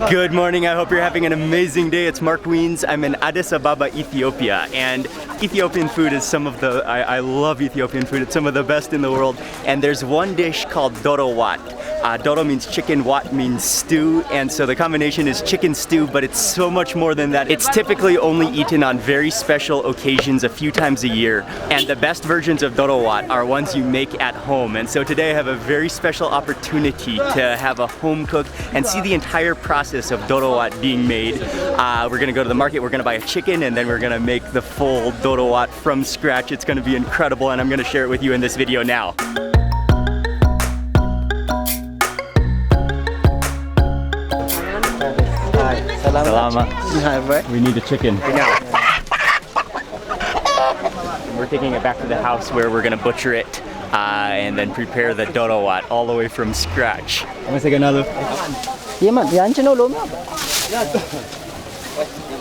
Good morning, I hope you're having an amazing day. It's Mark Wiens. I'm in Addis Ababa, Ethiopia, and Ethiopian food is some of the, I love Ethiopian food, it's some of the best in the world. And there's one dish called Doro. Doro means chicken, wat means stew, and so the combination is chicken stew, but it's so much more than that. It's typically only eaten on very special occasions a few times a year, and the best versions of Doro wat are ones you make at home. And so today I have a very special opportunity to have a home cook and see the entire process of Doro wat being made. We're gonna go to the market, we're gonna buy a chicken, and then we're gonna make the full Doro wat from scratch. It's gonna be incredible, and I'm gonna share it with you in this video now. Salama. We need a chicken. We're taking it back to the house where we're gonna butcher it and then prepare the Doro wat all the way from scratch.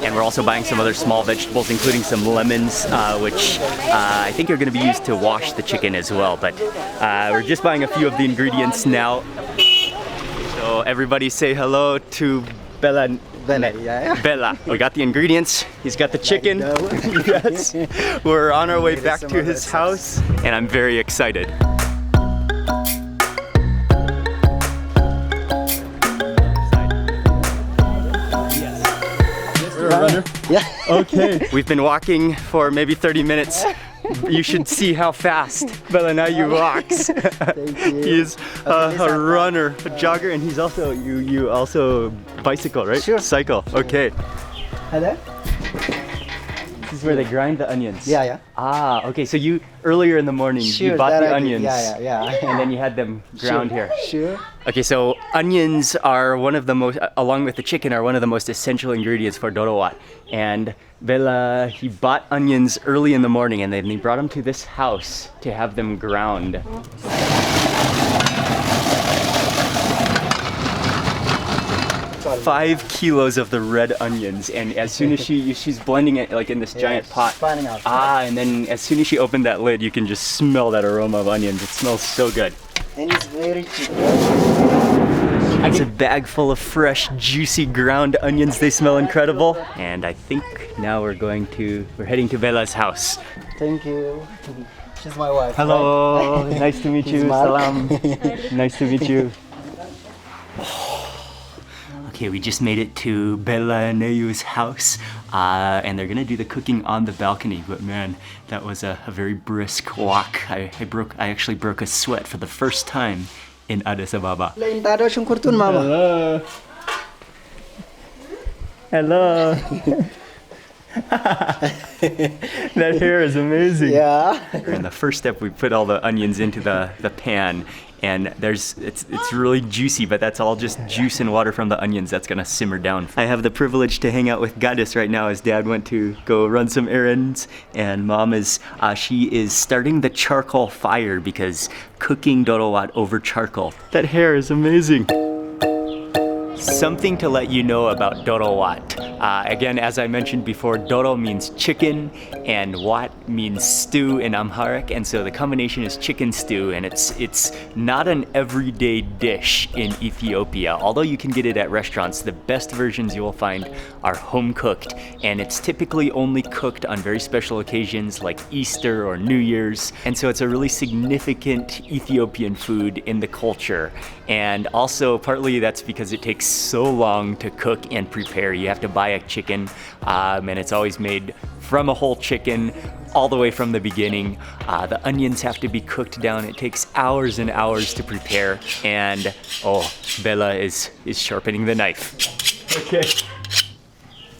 And we're also buying some other small vegetables, including some lemons, which I think are going to be used to wash the chicken as well. But we're just buying a few of the ingredients now. So everybody say hello to Belaneh. Bella. We got the ingredients. He's got the chicken. Yes. We're on our way back to his house, and I'm very excited. Runner? Yeah. Okay. We've been walking for maybe 30 minutes. You should see how fast Belaneh walks. He is a runner, a jogger, and he's also, you also bicycle, right? Sure. Cycle, okay. Hello? This is where they grind the onions. Yeah, yeah. Ah, okay, so you, earlier in the morning, you bought the onions. Yeah. And then you had them ground here. Sure. Okay, so onions are one of the most, along with the chicken, are one of the most essential ingredients for Doro wat. And Bella, he bought onions early in the morning, and then he brought them to this house to have them ground. 5 kilos of the red onions, and as soon as she's blending it like in this giant pot. And then as soon as she opened that lid, you can just smell that aroma of onions. It smells so good. And it's very cheap. It's a bag full of fresh, juicy ground onions. They smell incredible. And I think now we're heading to Bella's house. Thank you. She's my wife. Hello, right? Nice to meet you. Salam. Nice to meet you. Okay, we just made it to Belaneh's house, and they're gonna do the cooking on the balcony. But man, that was a very brisk walk. I actually broke a sweat for the first time in Addis Ababa. Hello. Hello. That hair is amazing. Yeah. In the first step, we put all the onions into the pan, and it's really juicy, but that's all just juice and water from the onions that's gonna simmer down. I have the privilege to hang out with Goddess right now as Dad went to go run some errands, and Mom is she is starting the charcoal fire because cooking Doro wat over charcoal. That hair is amazing. Something to let you know about Doro wat. Again, as I mentioned before, Doro means chicken and wat means stew in Amharic, and so the combination is chicken stew, and it's not an everyday dish in Ethiopia. Although you can get it at restaurants, the best versions you will find are home cooked, and it's typically only cooked on very special occasions like Easter or New Year's, and so it's a really significant Ethiopian food in the culture. And also partly that's because it takes so long to cook and prepare. You have to buy a chicken, and it's always made from a whole chicken all the way from the beginning. The onions have to be cooked down. It takes hours and hours to prepare, and Bella is sharpening the knife. Okay.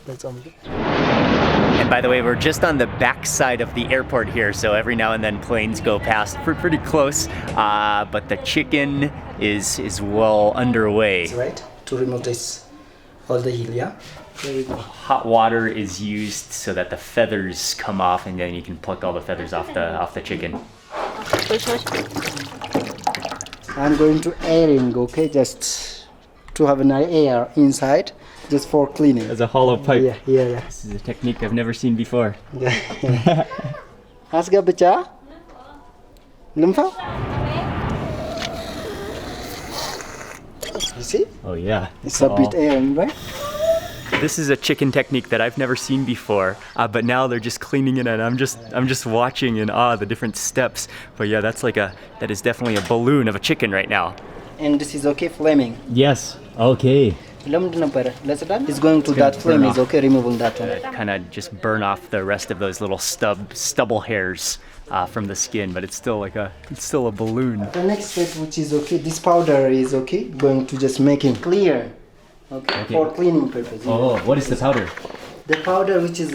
That's all. And by the way, we're just on the back side of the airport here, so every now and then planes go past. We're pretty close, but the chicken is well underway. That's right, to remove this, all the heel, yeah? There we go. Hot water is used so that the feathers come off, and then you can pluck all the feathers off the chicken. I'm going to airing, okay, just to have an air inside. Just for cleaning. As a hollow pipe. Yeah. This is a technique I've never seen before. Asga baca? Belum tahu? You see? Oh yeah. It's a bit airy, right? This is a chicken technique that I've never seen before, but now they're just cleaning it, and I'm just watching in awe the different steps. But yeah, that is definitely a balloon of a chicken right now. And this is okay flaming. Yes. Okay. It's going to that flame. Is okay removing that one. Kind of just burn off the rest of those little stubble hairs from the skin, but it's still a balloon. The next step, which is okay, this powder is okay. Going to just make it clear. Okay. For cleaning purpose. Oh, what is the powder? The powder, which is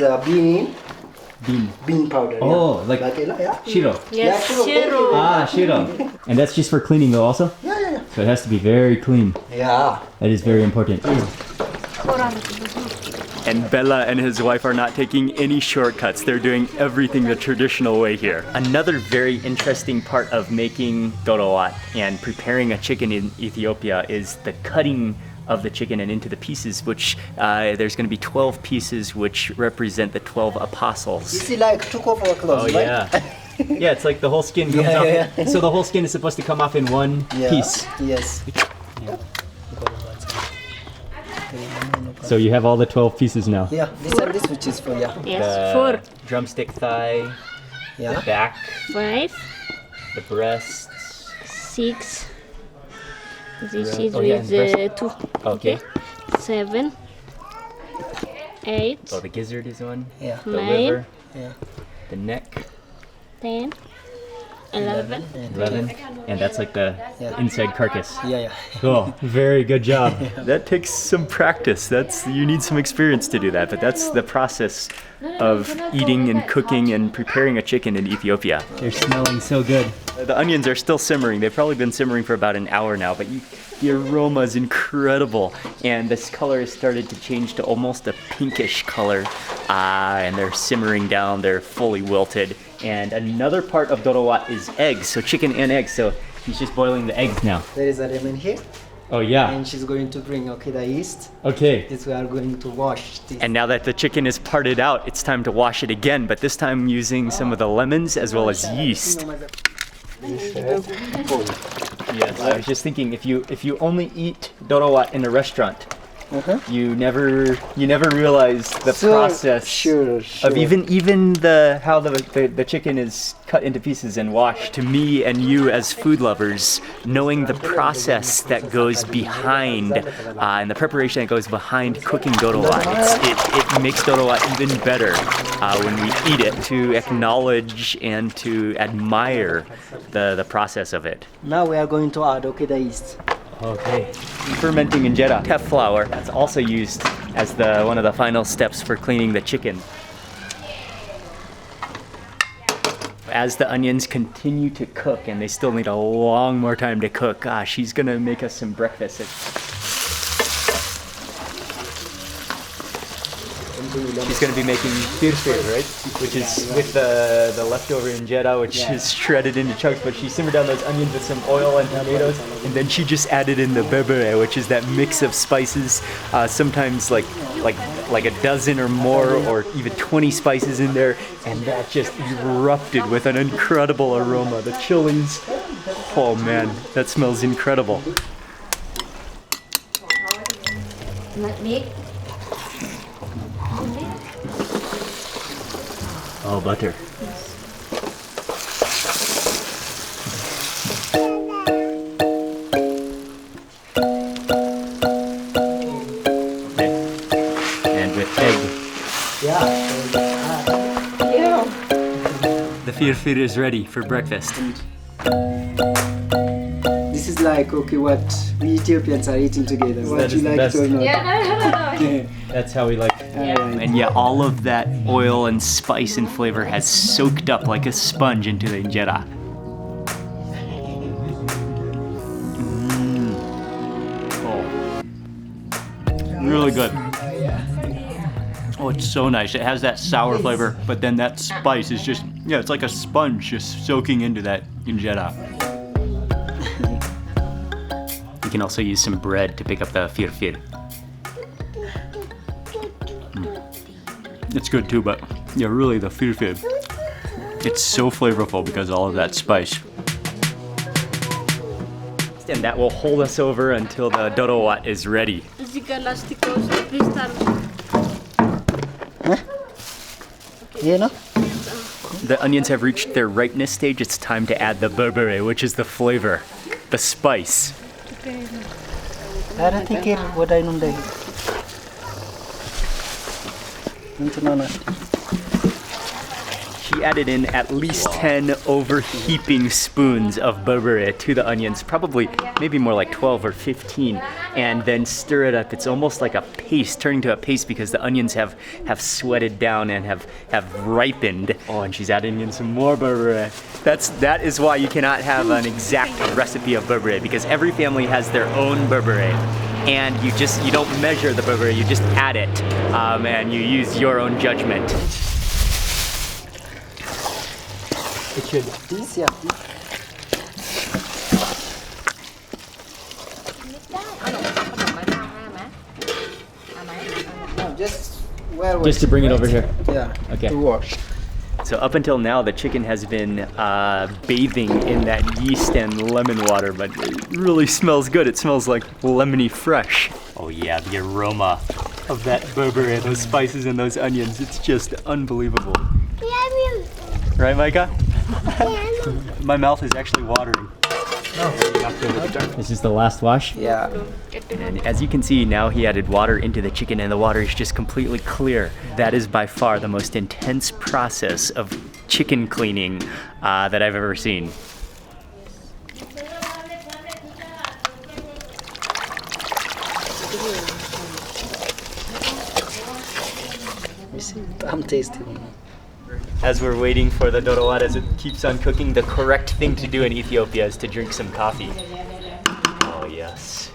bean powder. Oh, yeah. like yeah. shiro. Yes, shiro. Ah, shiro. And that's just for cleaning though also? Yeah. So it has to be very clean. Yeah. That is very important. And Bella and his wife are not taking any shortcuts. They're doing everything the traditional way here. Another very interesting part of making dorowat and preparing a chicken in Ethiopia is the cutting of the chicken and into the pieces, which there's going to be 12 pieces which represent the 12 apostles. You see, like took off our clothes, right? Yeah. Yeah, it's like the whole skin comes off. Yeah. So the whole skin is supposed to come off in one piece. Yes. Yeah. So you have all the 12 pieces now. Yeah, this which is for Yes, The drumstick thigh, Yeah. the back, 5, the breasts. 6. This is Oh, yeah, with 2. Okay. 7, 8, Oh, the gizzard is one. Yeah. The 9, liver, Yeah. the neck, 10, 11. 11, and that's like the inside carcass. Yeah. Cool. Very good job. That takes some practice. You need some experience to do that, but that's the process of eating and cooking and preparing a chicken in Ethiopia. They're smelling so good. The onions are still simmering. They've probably been simmering for about an hour now, but the aroma is incredible. And this color has started to change to almost a pinkish color. And they're simmering down. They're fully wilted. And another part of dorowat is eggs, so chicken and eggs. So he's just boiling the eggs now. There is a lemon here, Oh yeah. and she's going to bring the yeast. Okay. This we are going to wash this. And now that the chicken is parted out, it's time to wash it again, but this time using some of the lemons as well as yeast. Yes, I was just thinking, if you only eat dorowat in a restaurant, you never realize the process of even how the chicken is cut into pieces and washed. To me and you as food lovers, knowing the process that goes behind and the preparation that goes behind cooking dorowat, it makes dorowat even better when we eat it, to acknowledge and to admire the process of it. Now we are going to add the yeast. Okay. Fermenting injera, teff flour, that's also used as one of the final steps for cleaning the chicken. As the onions continue to cook, and they still need a long more time to cook, she's gonna make us some breakfast. She's going to be making firfir, right? Which is with the leftover injera, which is shredded into chunks. But she simmered down those onions with some oil and tomatoes, and then she just added in the berbere, which is that mix of spices. Sometimes like a dozen or more, or even 20 spices in there, and that just erupted with an incredible aroma. The chilies, oh man, that smells incredible. Oh, butter. Okay. And with egg. Yeah. The firfir is ready for breakfast. This is like what we Ethiopians are eating together. What That you is the like best. it or not? That's how we like it. And yeah, all of that oil and spice and flavor has soaked up like a sponge into the injera. Oh. Really good. Oh, it's so nice. It has that sour flavor, but then that spice is just, it's like a sponge just soaking into that injera. You can also use some bread to pick up the firfir. It's good too, but really the firfir, it's so flavorful because of all of that spice. yeast, and that will hold us over until the Doro wat is ready. እዚህ ጋር ላስቲክ ውስጥ ፔስታል You know? The onions have reached their ripeness stage. It's time to add the berbere, which is the flavor, the spice. I don't think what I know. She added in at least 10 overheaping spoons of berbere to the onions, probably maybe more like 12 or 15, and then stir it up. It's almost like a paste, turning to a paste because the onions have sweated down and have ripened. Oh, and she's adding in some more berbere. That is why you cannot have an exact recipe of berbere, because every family has their own berbere. And you don't measure the berbere, you just add it, and you use your own judgment. This, yeah. No, just where Just to bring it over here. Yeah. Okay. To wash. So up until now, the chicken has been bathing in that yeast and lemon water, but it really smells good. It smells like lemony fresh. Oh yeah, the aroma of that berbere, those spices and those onions, it's just unbelievable. Right, Micah? My mouth is actually watering. This is the last wash? Yeah. And as you can see, now he added water into the chicken and the water is just completely clear. That is by far the most intense process of chicken cleaning that I've ever seen. I'm tasting. As we're waiting for the Doro wat, as it keeps on cooking, the correct thing to do in Ethiopia is to drink some coffee. Oh yes.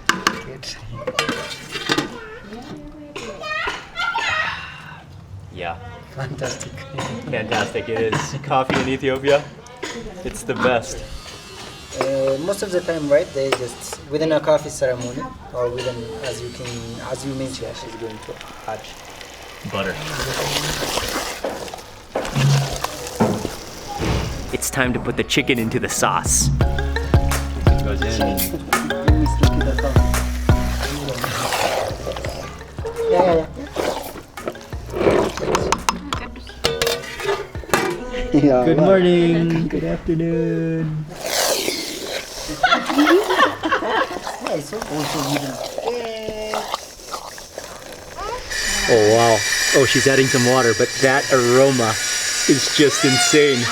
Yeah. Fantastic. Fantastic, it is. Coffee in Ethiopia, it's the best. Most of the time, right? They just within a coffee ceremony, or within, as you mentioned, she's going to add Butter. It's time to put the chicken into the sauce. It goes in. Yeah. Good morning. Good afternoon. Oh wow. Oh, she's adding some water, but that aroma is just insane.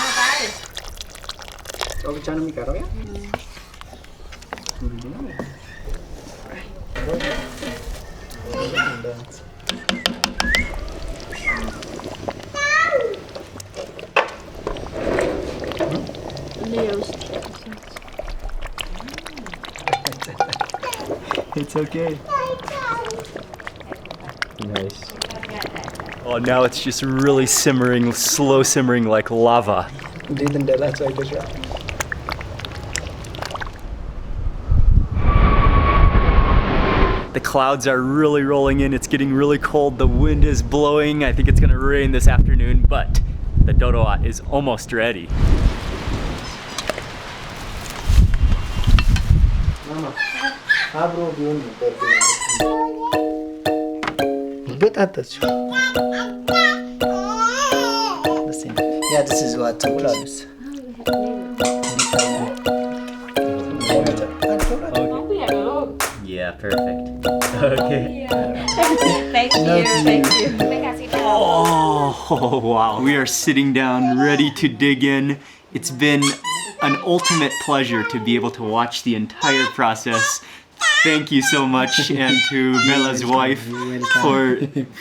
It's okay. Nice. Oh, now it's just really simmering, slow simmering like lava. The clouds are really rolling in. It's getting really cold. The wind is blowing. I think it's gonna rain this afternoon, but the Doro wat is almost ready. Yeah, this is what clouds. Yeah, perfect. Okay. Thank you. Oh, wow. We are sitting down, ready to dig in. It's been an ultimate pleasure to be able to watch the entire process. Thank you so much, and to Bella's wife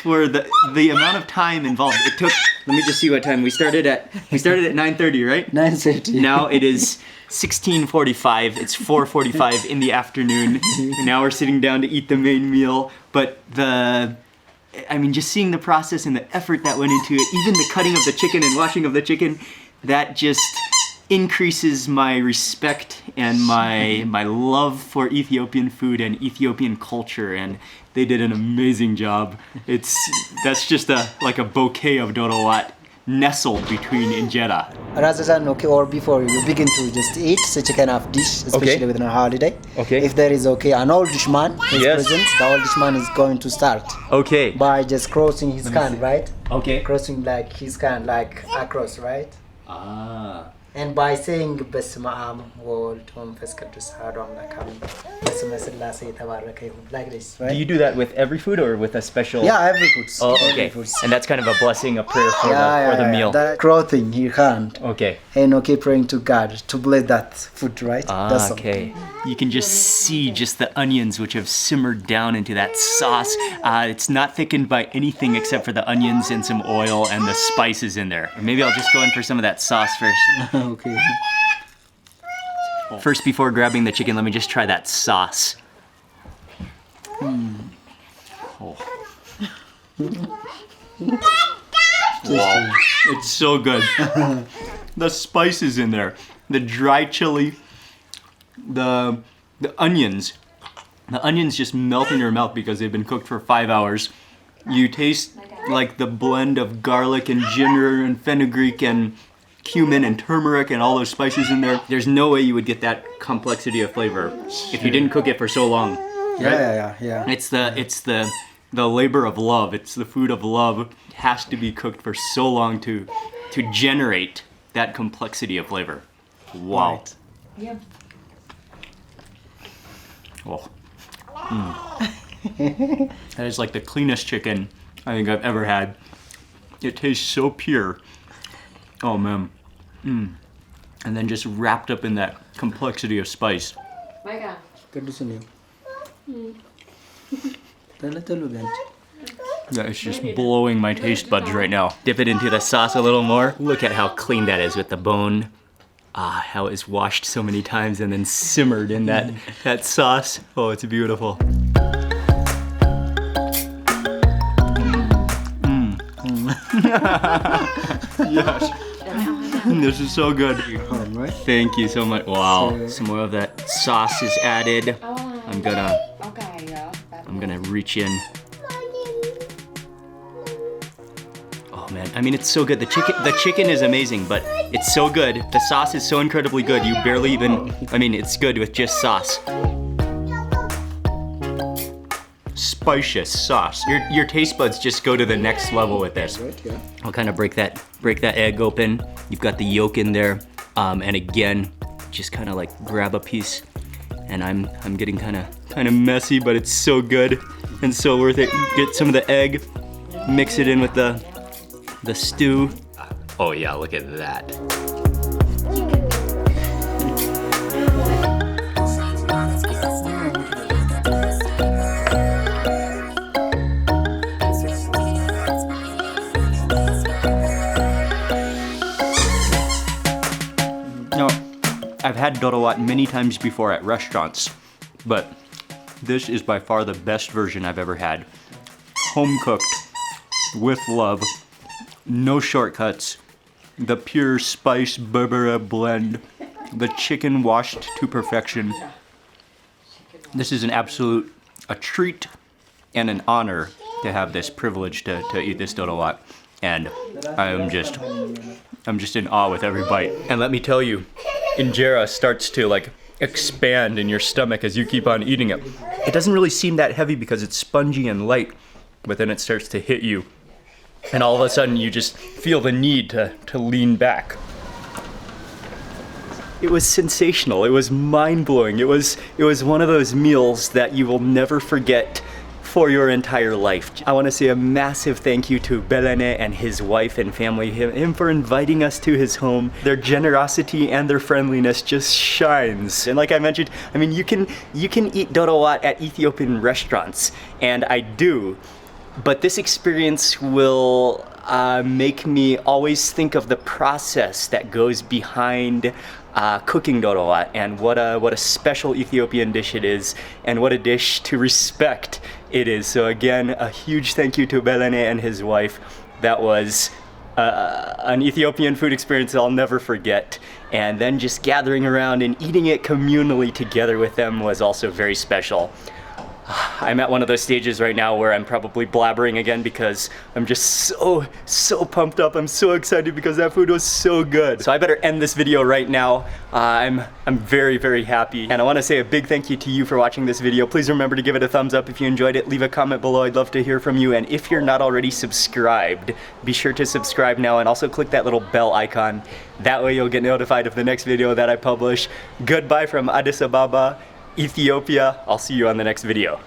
for the amount of time involved. It took. Let me just see what time we started at. We started at 9:30, right? 9:30. Now it is 16:45. It's 4:45 in the afternoon. Now we're sitting down to eat the main meal. But just seeing the process and the effort that went into it, even the cutting of the chicken and washing of the chicken, that just increases my respect and my love for Ethiopian food and Ethiopian culture, and they did an amazing job. That's just like a bouquet of Doro wat nestled between injera. Rather than or before you begin to just eat such a kind of dish, especially within a holiday. Okay. If there is an oldish man is present, the oldish man is going to start. Okay. By just crossing his hand, right? Okay. Crossing like his hand like across, right? Ah. And by saying በስመ አብ ወወልድ ወመንፈስ ቅዱስ አሐዱ አምላክ አሜን በስመ ሥላሴ የተባረከ ይሁን, like this, right? Do you do that with every food or with a special? Yeah, every food. Oh, Every okay. foods. And that's kind of a blessing, a prayer for the meal. That crossing his hand Okay. and praying to God to bless that food, right? That's all. Okay. You can just see just the onions which have simmered down into that sauce. It's not thickened by anything except for the onions and some oil and the spices in there. Maybe I'll just go in for some of that sauce first. Okay. First, before grabbing the chicken, let me just try that sauce. Oh. Wow. It's so good. The spices in there, the dry chili, the onions. The onions just melt in your mouth because they've been cooked for 5 hours. You taste like the blend of garlic and ginger and fenugreek and cumin and turmeric and all those spices in there. There's no way you would get that complexity of flavor if you didn't cook it for so long. Right? Yeah. It's the labor of love. It's the food of love. It has to be cooked for so long to generate that complexity of flavor. Wow. Right. Yeah. Oh. That is like the cleanest chicken I think I've ever had. It tastes so pure. Oh man. And then just wrapped up in that complexity of spice. Micah. ቅዱስ ነው ተለተሉ ቢያንቺ That is just blowing my taste buds right now. Dip it into the sauce a little more. Look at how clean that is with the bone. How it's washed so many times and then simmered in that sauce. Oh, it's beautiful. Yes. This is so good. right? Thank you so much. Wow. Some more of that sauce is added. I'm gonna reach in. Oh man, I mean it's so good. The chicken is amazing, but it's so good. The sauce is so incredibly good. You barely even, I mean it's good with just sauce. Spicious sauce. Your taste buds just go to the next level with this. Right, yeah. I'll kind of break that egg open. You've got the yolk in there, and again, just kind of like grab a piece. And I'm getting kind of messy, but it's so good and so worth it. Get some of the egg, mix it in with the stew. Oh yeah, look at that. I've had dorowat many times before at restaurants, but this is by far the best version I've ever had. Home cooked, with love, no shortcuts, the pure spice berbera blend, the chicken washed to perfection. This is a treat and an honor to have this privilege to eat this dorowat, and I'm just in awe with every bite. And let me tell you, injera starts to like expand in your stomach as you keep on eating it. It doesn't really seem that heavy because it's spongy and light, but then it starts to hit you. And all of a sudden you just feel the need to lean back. It was sensational. It was mind-blowing. It was one of those meals that you will never forget for your entire life. I want to say a massive thank you to Belaneh and his wife and family, him for inviting us to his home. Their generosity and their friendliness just shines. And like I mentioned, I mean, you can eat dorowat at Ethiopian restaurants, and I do, but this experience will make me always think of the process that goes behind cooking dorowat, and what a special Ethiopian dish it is, and what a dish to respect it is. So again, a huge thank you to Belaneh and his wife. That was an Ethiopian food experience I'll never forget. And then just gathering around and eating it communally together with them was also very special. I'm at one of those stages right now where I'm probably blabbering again because I'm just so pumped up. I'm so excited because that food was so good. So I better end this video right now. I'm very happy, and I want to say a big thank you to you for watching this video. Please remember to give it a thumbs up if you enjoyed it. Leave a comment below. I'd love to hear from you, and if you're not already subscribed, be sure to subscribe now and also click that little bell icon. That way you'll get notified of the next video that I publish. Goodbye from Addis Ababa, Ethiopia. I'll see you on the next video.